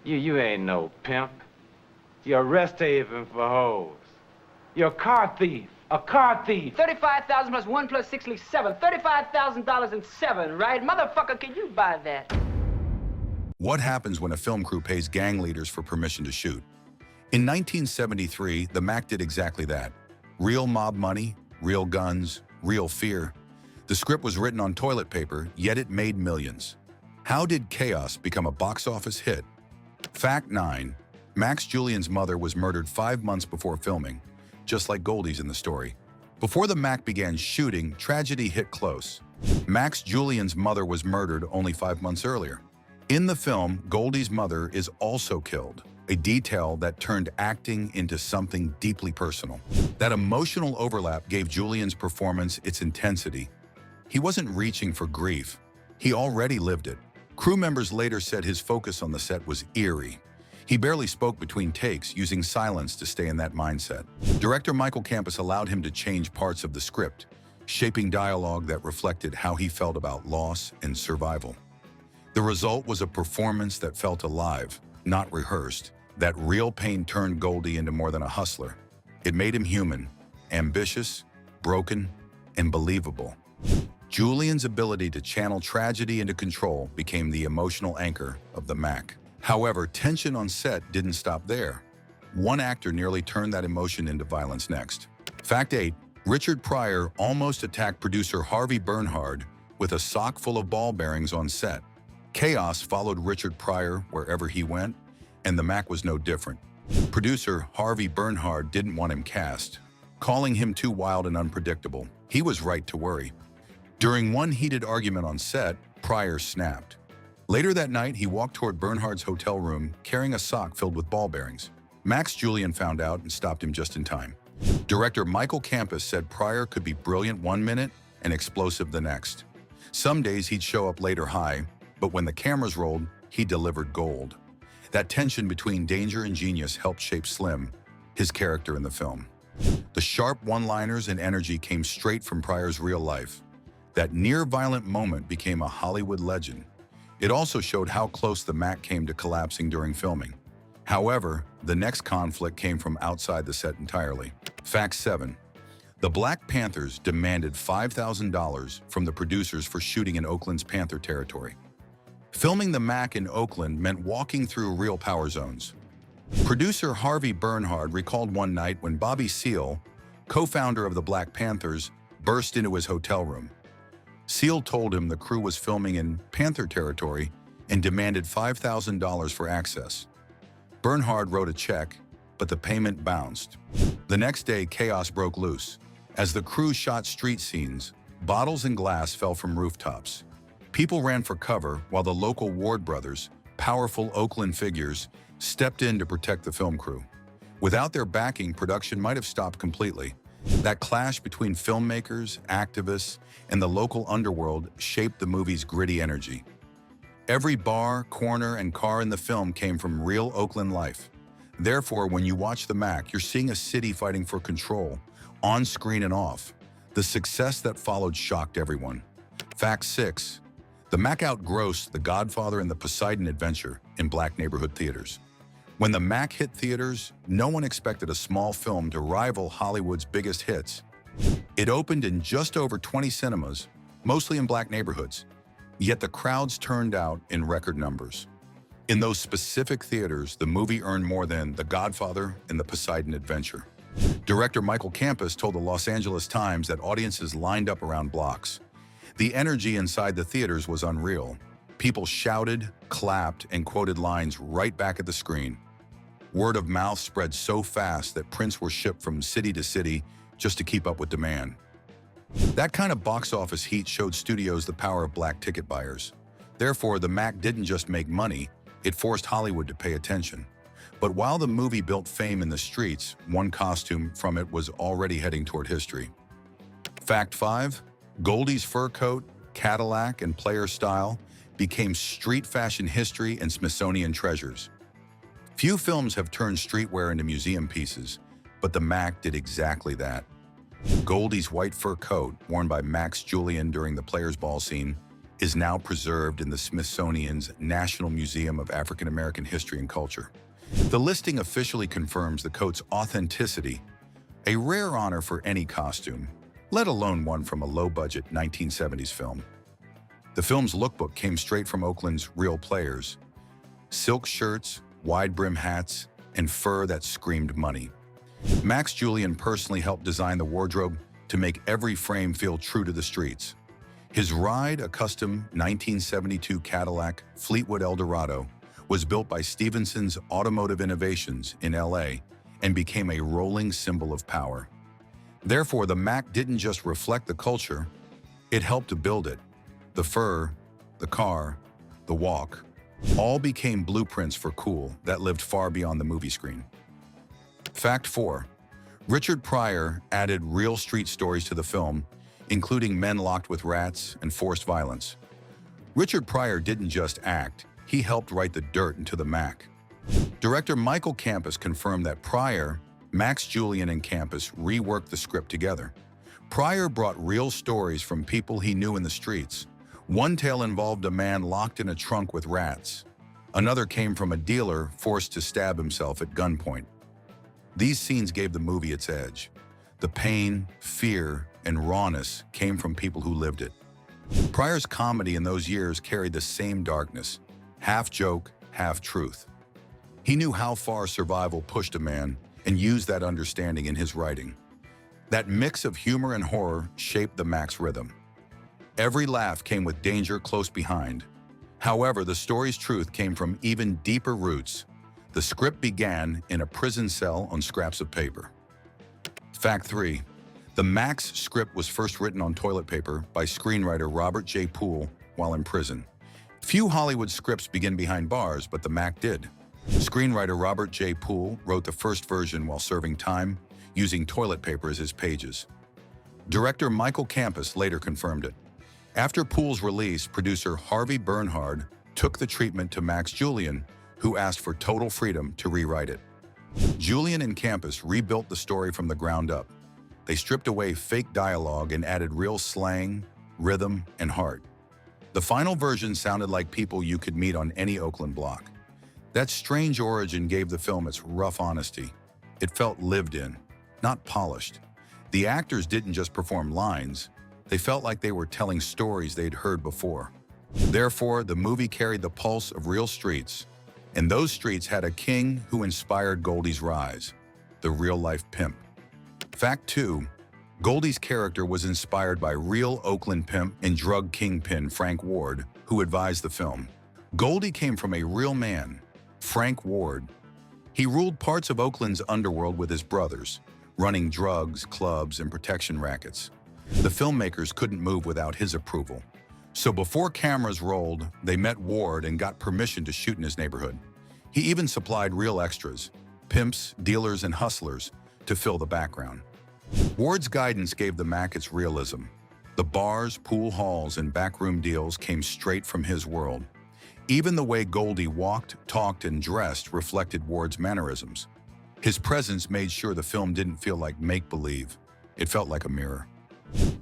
You ain't no pimp. You're a rest haven for hoes. You're a car thief. A car thief. 35,000 plus 1 plus 6 leaves 7. $35,000 and 7, right? Motherfucker, can you buy that? What happens when a film crew pays gang leaders for permission to shoot? In 1973, the Mack did exactly that. Real mob money, real guns, real fear. The script was written on toilet paper, yet it made millions. How did Chaos become a box office hit? Fact 9. Max Julian's mother was murdered 5 months before filming, just like Goldie's in the story. Before the Mack began shooting, tragedy hit close. Max Julian's mother was murdered only 5 months earlier. In the film, Goldie's mother is also killed, a detail that turned acting into something deeply personal. That emotional overlap gave Julian's performance its intensity. He wasn't reaching for grief. He already lived it. Crew members later said his focus on the set was eerie. He barely spoke between takes, using silence to stay in that mindset. Director Michael Campos allowed him to change parts of the script, shaping dialogue that reflected how he felt about loss and survival. The result was a performance that felt alive, not rehearsed. That real pain turned Goldie into more than a hustler. It made him human, ambitious, broken, and believable. Julian's ability to channel tragedy into control became the emotional anchor of the Mack. However, tension on set didn't stop there. One actor nearly turned that emotion into violence next. Fact 8. Richard Pryor almost attacked producer Harvey Bernhard with a sock full of ball bearings on set. Chaos followed Richard Pryor wherever he went, and the Mack was no different. Producer Harvey Bernhard didn't want him cast, calling him too wild and unpredictable. He was right to worry. During one heated argument on set, Pryor snapped. Later that night, he walked toward Bernhard's hotel room carrying a sock filled with ball bearings. Max Julian found out and stopped him just in time. Director Michael Campos said Pryor could be brilliant 1 minute and explosive the next. Some days he'd show up late or high, but when the cameras rolled, he delivered gold. That tension between danger and genius helped shape Slim, his character in the film. The sharp one-liners and energy came straight from Pryor's real life. That near-violent moment became a Hollywood legend. It also showed how close the Mack came to collapsing during filming. However, the next conflict came from outside the set entirely. Fact 7. The Black Panthers demanded $5,000 from the producers for shooting in Oakland's Panther territory. Filming the Mack in Oakland meant walking through real power zones. Producer Harvey Bernhard recalled one night when Bobby Seale, co-founder of the Black Panthers, burst into his hotel room. Seale told him the crew was filming in Panther territory and demanded $5,000 for access. Bernhard wrote a check, but the payment bounced. The next day, chaos broke loose. As the crew shot street scenes, bottles and glass fell from rooftops. People ran for cover while the local Ward brothers, powerful Oakland figures, stepped in to protect the film crew. Without their backing, production might have stopped completely. That clash between filmmakers, activists, and the local underworld shaped the movie's gritty energy. Every bar, corner, and car in the film came from real Oakland life. Therefore, when you watch the Mack, you're seeing a city fighting for control, on screen and off. The success that followed shocked everyone. Fact 6. The Mack outgrossed The Godfather and The Poseidon Adventure in Black neighborhood theaters. When the Mack hit theaters, no one expected a small film to rival Hollywood's biggest hits. It opened in just over 20 cinemas, mostly in Black neighborhoods, yet the crowds turned out in record numbers. In those specific theaters, the movie earned more than The Godfather and The Poseidon Adventure. Director Michael Campos told the Los Angeles Times that audiences lined up around blocks. The energy inside the theaters was unreal. People shouted, clapped, and quoted lines right back at the screen. Word of mouth spread so fast that prints were shipped from city to city just to keep up with demand. That kind of box office heat showed studios the power of black ticket buyers. Therefore, the Mack didn't just make money, it forced Hollywood to pay attention. But while the movie built fame in the streets, one costume from it was already heading toward history. Fact 5. Goldie's fur coat, Cadillac, and player style became street fashion history and Smithsonian treasures. Few films have turned streetwear into museum pieces, but the Mack did exactly that. Goldie's white fur coat, worn by Max Julian during the Players Ball scene, is now preserved in the Smithsonian's National Museum of African American History and Culture. The listing officially confirms the coat's authenticity, a rare honor for any costume, let alone one from a low-budget 1970s film. The film's lookbook came straight from Oakland's real players: silk shirts, wide-brim hats, and fur that screamed money. Max Julian personally helped design the wardrobe to make every frame feel true to the streets. His ride, a custom 1972 Cadillac Fleetwood Eldorado, was built by Stevenson's Automotive Innovations in LA and became a rolling symbol of power. Therefore, the Mack didn't just reflect the culture, it helped to build it. The fur, the car, the walk, all became blueprints for cool that lived far beyond the movie screen. Fact 4. Richard Pryor added real street stories to the film, including men locked with rats and forced violence. Richard Pryor didn't just act, he helped write the dirt into the Mack. Director Michael Campus confirmed that Pryor, Max Julian, and Campus reworked the script together. Pryor brought real stories from people he knew in the streets. One tale involved a man locked in a trunk with rats. Another came from a dealer forced to stab himself at gunpoint. These scenes gave the movie its edge. The pain, fear, and rawness came from people who lived it. Pryor's comedy in those years carried the same darkness, half joke, half truth. He knew how far survival pushed a man and used that understanding in his writing. That mix of humor and horror shaped the Mack's rhythm. Every laugh came with danger close behind. However, the story's truth came from even deeper roots. The script began in a prison cell on scraps of paper. Fact 3. The Mack's script was first written on toilet paper by screenwriter Robert J. Poole while in prison. Few Hollywood scripts begin behind bars, but the Mack did. Screenwriter Robert J. Poole wrote the first version while serving time, using toilet paper as his pages. Director Michael Campus later confirmed it. After Poole's release, producer Harvey Bernhard took the treatment to Max Julian, who asked for total freedom to rewrite it. Julian and Campus rebuilt the story from the ground up. They stripped away fake dialogue and added real slang, rhythm, and heart. The final version sounded like people you could meet on any Oakland block. That strange origin gave the film its rough honesty. It felt lived in, not polished. The actors didn't just perform lines, they felt like they were telling stories they'd heard before. Therefore, the movie carried the pulse of real streets, and those streets had a king who inspired Goldie's rise, the real-life pimp. Fact 2. Goldie's character was inspired by real Oakland pimp and drug kingpin Frank Ward, who advised the film. Goldie came from a real man, Frank Ward. He ruled parts of Oakland's underworld with his brothers, running drugs, clubs, and protection rackets. The filmmakers couldn't move without his approval. So before cameras rolled, they met Ward and got permission to shoot in his neighborhood. He even supplied real extras, pimps, dealers, and hustlers, to fill the background. Ward's guidance gave the Mack its realism. The bars, pool halls, and backroom deals came straight from his world. Even the way Goldie walked, talked, and dressed reflected Ward's mannerisms. His presence made sure the film didn't feel like make-believe. It felt like a mirror.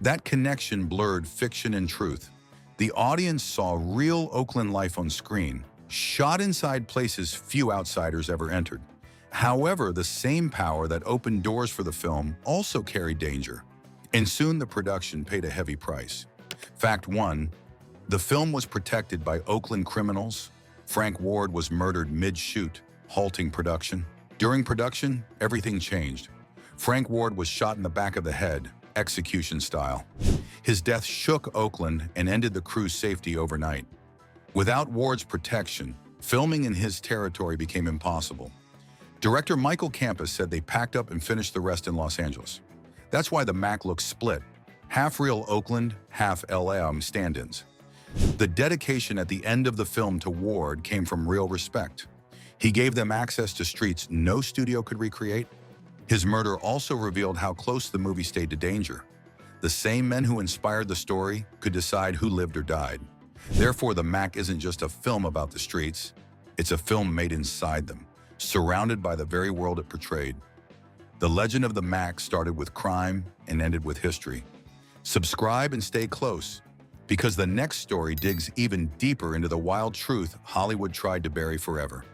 That connection blurred fiction and truth. The audience saw real Oakland life on screen, shot inside places few outsiders ever entered. However, the same power that opened doors for the film also carried danger, and soon the production paid a heavy price. Fact 1. The film was protected by Oakland criminals. Frank Ward was murdered mid-shoot, halting production. During production, everything changed. Frank Ward was shot in the back of the head, execution style. His death shook Oakland and ended the crew's safety overnight. Without Ward's protection, filming in his territory became impossible. Director Michael Campus said they packed up and finished the rest in Los Angeles. That's why the Mack looks split, half real Oakland, half LA stand-ins. The dedication at the end of the film to Ward came from real respect. He gave them access to streets no studio could recreate. His murder also revealed how close the movie stayed to danger. The same men who inspired the story could decide who lived or died. Therefore, the Mack isn't just a film about the streets, it's a film made inside them, surrounded by the very world it portrayed. The legend of the Mack started with crime and ended with history. Subscribe and stay close. Because the next story digs even deeper into the wild truth Hollywood tried to bury forever.